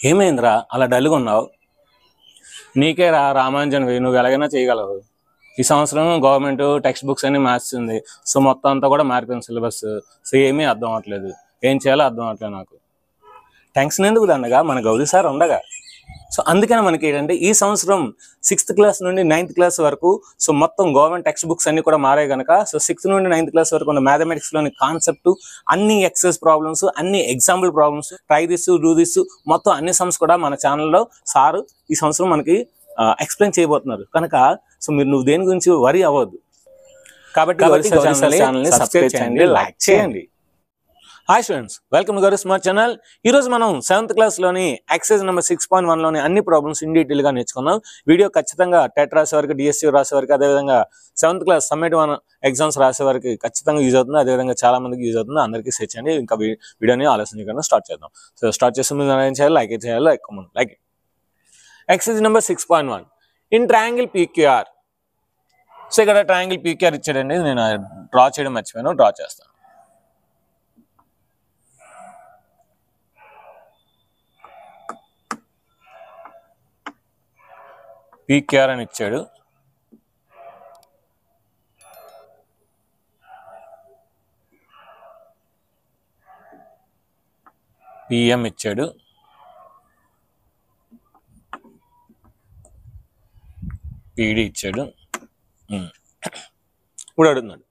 ఏమైందిరా అలా డల్గా ఉన్నావు? నీకే రామాంజన్ నువ్వు ఎలాగైనా చేయగలవు. ఈ సంవత్సరం గవర్నమెంట్ టెక్స్ట్ బుక్స్ అన్ని మార్చింది. సో మొత్తం అంతా కూడా మారిపోయింది సిలబస్. సో ఏమీ అర్థం అవ్వట్లేదు, ఏం చేయాలో అర్థం అవ్వట్లేదు నాకు. టెన్షన్ ఎందుకు దండగా, మన గౌరీ సార్ ఉండగా. సో అందుకని మనకి ఏంటంటే ఈ సంవత్సరం 6th క్లాస్ నుండి 9th క్లాస్ వరకు సో మొత్తం గవర్నమెంట్ టెక్స్ట్ బుక్స్ అన్ని కూడా మారాయి కనుక సో 6th నుండి 9th క్లాస్ వరకు ఉన్న మ్యాథమెటిక్స్లోని కాన్సెప్ట్, అన్ని ఎక్సైజ్ ప్రాబ్లమ్స్, అన్ని example problems, try this do this మొత్తం అన్ని సమ్స్ కూడా మన ఛానల్లో సారు ఈ సంవత్సరం మనకి ఎక్స్ప్లెయిన్ చేయబోతున్నారు కనుక సో నువ్వు దేని గురించి వరి అవ్వద్దు. కాబట్టి ఛానల్ని సబ్స్క్రైబ్ చేయండి, లైక్ చేయండి. Hi students, welcome to Gauri smart channel. ఈరోజు మనం 7th క్లాస్లోని ఎక్సైజ్ నెంబర్ 6.1లోని అన్ని ప్రాబ్లమ్స్ ఇన్ డీటెయిల్గా నేర్చుకున్నాం. వీడియో ఖచ్చితంగా టెట్ రాసే వారికి, డిఎస్సీ రాసే వారికి, అదేవిధంగా 7th క్లాస్ సమ్మేటివ్ 1 ఎగ్జామ్స్ రాసే వారికి ఖచ్చితంగా యూజ్ అవుతుంది. అదేవిధంగా చాలా మందికి యూజ్ అవుతుంది. అందరికీ సెట్ చేయండి. ఇంకా వీడియోని ఆలోచన చేయకుండా స్టార్ట్ చేద్దాం. సో స్టార్ట్ చేసే ముందు ఏం చేయాలి? లైక్ చేయాలి, like. Exercise number 6.1 in triangle PQR. So ఇక్కడ ట్రయాంగిల్ PQR ఇచ్చాడండి. నేను డ్రా చేయడం మర్చిపోయాను, డ్రా చేస్తాను. PQR అని ఇచ్చాడు. PM ఇచ్చాడు. PD ఇచ్చాడు. ఇప్పుడు అడుగుతున్నాడు.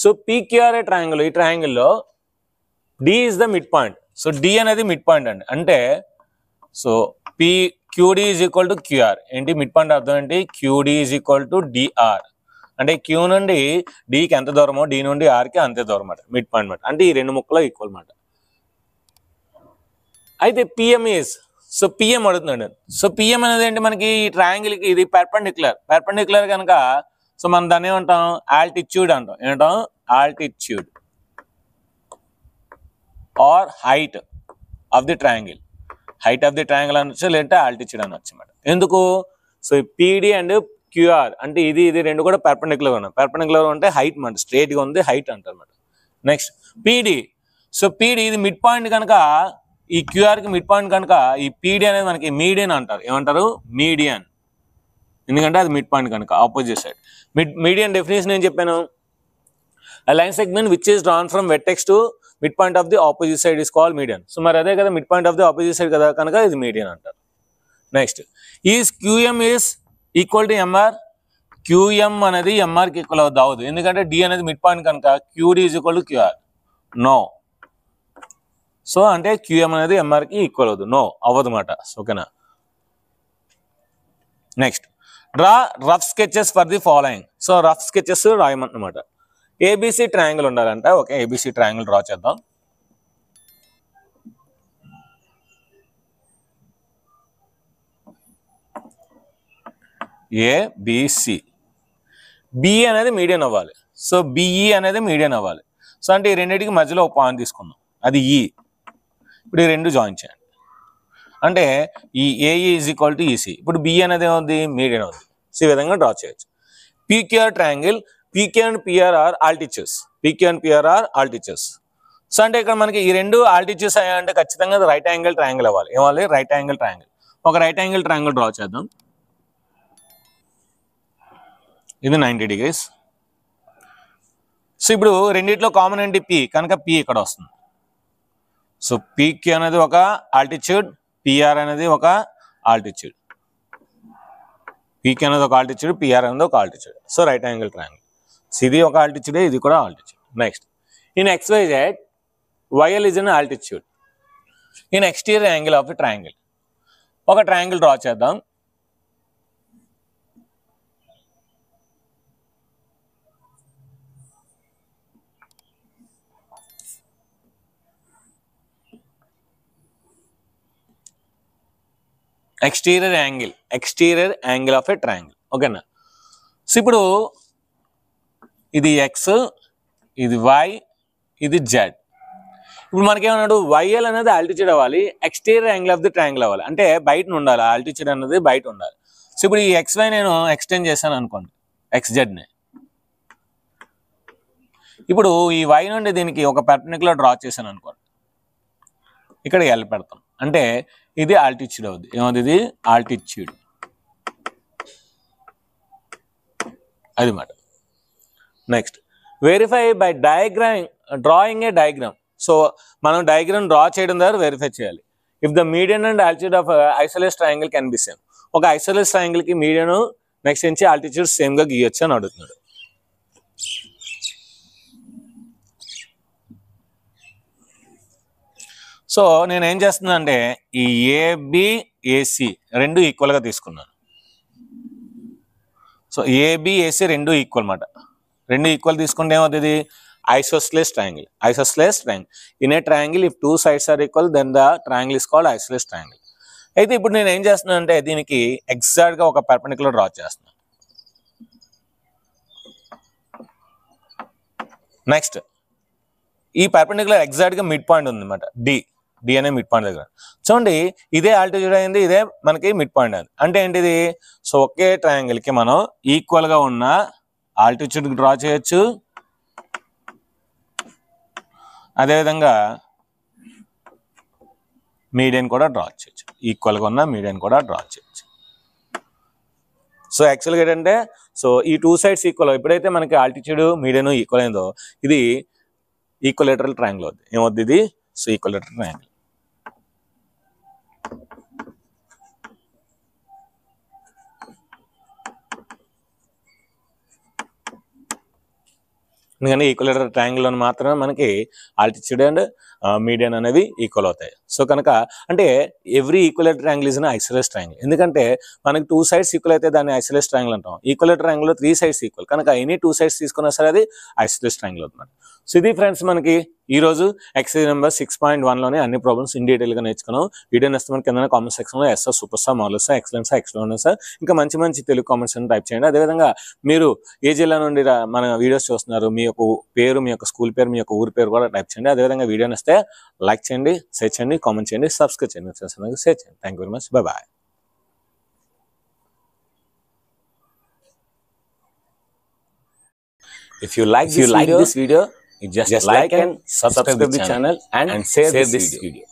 సో PQR ట్రయాంగిల్, ఈ ట్రయాంగిల్లో D is the mid point. So D అనేది మిడ్ పాయింట్ అండి. అంటే so QD is equal to QR. ఏంటి మిడ్ పాయింట్ అర్థం ఏంటి? QD is equal to DR. అంటే Q నుండి Dకి ఎంత దూరమో D నుండి Rకి అంతే దూరం అన్నమాట మిడ్ పాయింట్ మాట. అంటే ఈ రెండు ముక్కలు ఈక్వల్ మాట. అయితే PM ఈజ్, సో PM అడుగుతున్నాడు. సో PM అనేది ఏంటి? మనకి ఈ ట్రయాంగిల్కి ఇది పెర్పెండిక్యులర్ కనుక సో మనం దాన్ని ఏమంటాం? ఆల్టిట్యూడ్ అంటాం. ఏమంటాం? Altitude or height of the triangle. Height of the triangle అనొచ్చు, లేదంటే ఆల్టిట్యూడ్ అనొచ్చు అన్నమాట. ఎందుకు? సో PD అండ్ QR అంటే ఇది రెండు కూడా పెర్పెండిక్యులర్ ఉన్నాయి. పెర్పెండిక్యులర్ అంటే హైట్ మాట, స్ట్రేట్గా ఉంది, హైట్ అంటారు అన్నమాట. Next PD. సో PD ఇది మిడ్ పాయింట్ కనుక, ఈ QRకి మిడ్ పాయింట్ కనుక ఈ PD అనేది మనకి మీడియన్ అంటారు. ఏమంటారు? మీడియన్. ఎందుకంటే అది మిడ్ పాయింట్ కనుక, ఆపోజిట్ సైడ్. మీడియన్ డెఫినేషన్ ఏం చెప్పాను? Line segment which is drawn from vertex to mid point of the opposite side is called median. So మరి అదే కదా mid point of the opposite side కదా, కనుక ఇది మీడియన్ అంటారు. Next is QM is equal to MR. QM అనేది MRకి equal అవ్వదు. ఎందుకంటే D అనేది మిడ్ పాయింట్ కనుక QD is equal to QR. No. So అంటే QM అనేది MRకి ఈక్వల్ అవ్వదు, నో అవ్వదు మాట. ఓకేనా? Next draw rough sketches for the following. So rough sketches రాయమంటున్నమాట. ABC ట్రయాంగిల్ ఉండాలంట. ఓకే, ABC ట్రయాంగిల్ డ్రా చేద్దాం. ABC. BE అనేది మీడియన్ అవ్వాలి. సో BE అనేది మీడియన్ అవ్వాలి. సో అంటే ఈ రెండింటికి మధ్యలో ఒక పాయింట్ తీసుకుందాం, అది E. ఇప్పుడు ఈ రెండు జాయిన్ చేయండి. అంటే ఈ AE is equal to EC. ఇప్పుడు BE అనేది ఏమవుతుంది? మీడియన్ అవుతుంది. సో ఈ విధంగా డ్రా చేయొచ్చు. PQR triangle, PQ and PR are altitudes. PQ and PR are altitudes. So అంటే ఇక్కడ మనకి ఈ రెండు ఆల్టిట్యూడ్స్ అయ్యాయంటే ఖచ్చితంగా రైట్ యాంగిల్ ట్రయాంగిల్ అవ్వాలి. ఏమవ్వాలి? Right angle triangle. ఒక రైట్ యాంగిల్ ట్రయాంగిల్ డ్రా చేద్దాం. ఇది 90 degrees. సో ఇప్పుడు రెండిట్లో కామన్ ఏంటి? P కనుక P ఇక్కడ వస్తుంది. సో PQ అనేది ఒక ఆల్టిట్యూడ్, PR అనేది ఒక ఆల్టిట్యూడ్. PQ అనేది ఒక ఆల్టిట్యూడ్, PR అనేది ఒక altitude. So right angle triangle. So ఇది ఒక ఆల్టిట్యూడ్, ఇది కూడా altitude. Next in XYZ YL is an altitude in exterior angle of a triangle. ఒక ట్రయాంగిల్ డ్రా చేద్దాం. Exterior angle of a triangle. ఓకేనా? సో ఇప్పుడు ఇది X, ఇది Y, ఇది Z. ఇప్పుడు మనకేమన్నాడు? YL అనేది ఆల్టిట్యూడ్ అవ్వాలి, exterior angle of the triangle అవ్వాలి. అంటే బయట ఉండాలి, ఆల్టిట్యూడ్ అనేది బయట ఉండాలి. సో ఇప్పుడు ఈ XY నేను ఎక్స్టెండ్ చేశాను అనుకోండి, XZని. ఇప్పుడు ఈ Y నుండి దీనికి ఒక పర్పెండిక్యులర్ డ్రా చేశాను అనుకోండి, ఇక్కడ L పెడతాం. అంటే ఇది ఆల్టిట్యూడ్ అవుద్ది. ఏమవుతుంది? ఇది ఆల్టిట్యూడ్ అది మాట. Next verify by drawing a diagram. So మనం డయాగ్రామ్ డ్రా చేయడం ద్వారా వెరిఫై చేయాలి. If the median and altitude of isosceles triangle can be same. ఒక ఐసోలేస్ ట్రయాంగిల్ కి మీడియన్ నెక్స్ట్ నుంచి ఆల్టిట్యూడ్ సేమ్ గా గీయొచ్చు అని అడుగుతున్నాడు. సో నేను ఏం చేస్తున్నా అంటే ఈ ఏబిఏసి రెండు ఈక్వల్ గా తీసుకున్నాను. సో ఏబిఏసి రెండు ఈక్వల్ మాట. రెండు ఈక్వల్ తీసుకుంటే ఏమవుతుంది? Isosceles triangle. Isosceles triangle. In a triangle if two sides are equal then the triangle is called isosceles triangle. అయితే ఇప్పుడు నేను ఏం చేస్తున్నాను అంటే దీనికి ఎగ్జాక్ట్ గా ఒక పర్పెండిక్యులర్ డ్రా చేస్తున్నాను. నెక్స్ట్ ఈ పర్పెండిక్యులర్ ఎగ్జాక్ట్ గా మిడ్ పాయింట్ ఉంది అనమాట. డి అనే మిడ్ పాయింట్ దగ్గర చూడండి. ఇదే ఆల్టిట్యూడ్ అయింది, ఇదే మనకి మిడ్ పాయింట్ అయింది. అంటే ఏంటిది? సో ఒకే ట్రయాంగిల్ కి మనం ఈక్వల్ గా ఉన్న ఆల్టిట్యూడ్ డ్రా చేయొచ్చు, అదేవిధంగా మీడియన్ కూడా డ్రా చేయొచ్చు. ఈక్వల్ గా ఉన్న మీడియన్ కూడా డ్రా చేయొచ్చు. సో యాక్చువల్గా ఏంటంటే సో ఈ టూ సైడ్స్ ఈక్వల్. ఎప్పుడైతే మనకి ఆల్టిట్యూడ్ మీడియన్ ఈక్వల్ అయిందో ఇది ఈక్వలేటరల్ ట్రయాంగిల్ అవుద్ది. ఏమవుద్ది ఇది? So equilateral triangle. ఎందుకంటే ఈక్వలేటరల్ ట్రయాంగిల్ అని మాత్రమే మనకి ఆల్టిట్యూడ్ అండ్ మీడియన్ అనేవి ఈక్వల్ అవుతాయి. సో కనుక అంటే every equilateral triangle is an isosceles triangle. ఎందుకంటే మనకి టూ సైడ్స్ ఈక్వల్ అయితే దాన్ని ఐసోలేస్ ట్రయాంగిల్ అంటాం. ఈక్వలేటరల్ ట్రయాంగిల్ లో త్రీ సైడ్స్ ఈక్వల్ కనుక ఎనీ టూ సైడ్స్ తీసుకున్నా సరే అది ఐసోలేస్ ట్రయాంగిల్ అవుతుంది. సో ఇది ఫ్రెండ్స్ మనకి ఈ రోజు ఎక్సర్సైజ్ నెంబర్ 6.1లోనే అన్ని ప్రాబ్లమ్స్ ఇన్ డీటెయిల్ గా నేర్చుకున్నాం. వీడియో నచ్చితే కింద కామెంట్ సెక్షన్ లో SR super star marvellous excellence extraordinary ఇంకా మంచి మంచి తెలుగు కామెంట్స్ అని టైప్ చేయండి. అదేవిధంగా మీరు ఏ జిల్లా నుండి మన వీడియోస్ చూస్తున్నారు, మీ యొక్క పేరు, మీ యొక్క స్కూల్ పేరు, మీ యొక్క ఊరి పేరు కూడా టైప్ చేయండి. అదేవిధంగా వీడియో నచ్చితే లైక్ చేయండి, షేర్ చేయండి, కామెంట్ చేయండి, సబ్స్క్రైబ్ చేయండి, షేర్ చేయండి. Thank you very much. By. If you like this video, you just like and subscribe the channel and share this video.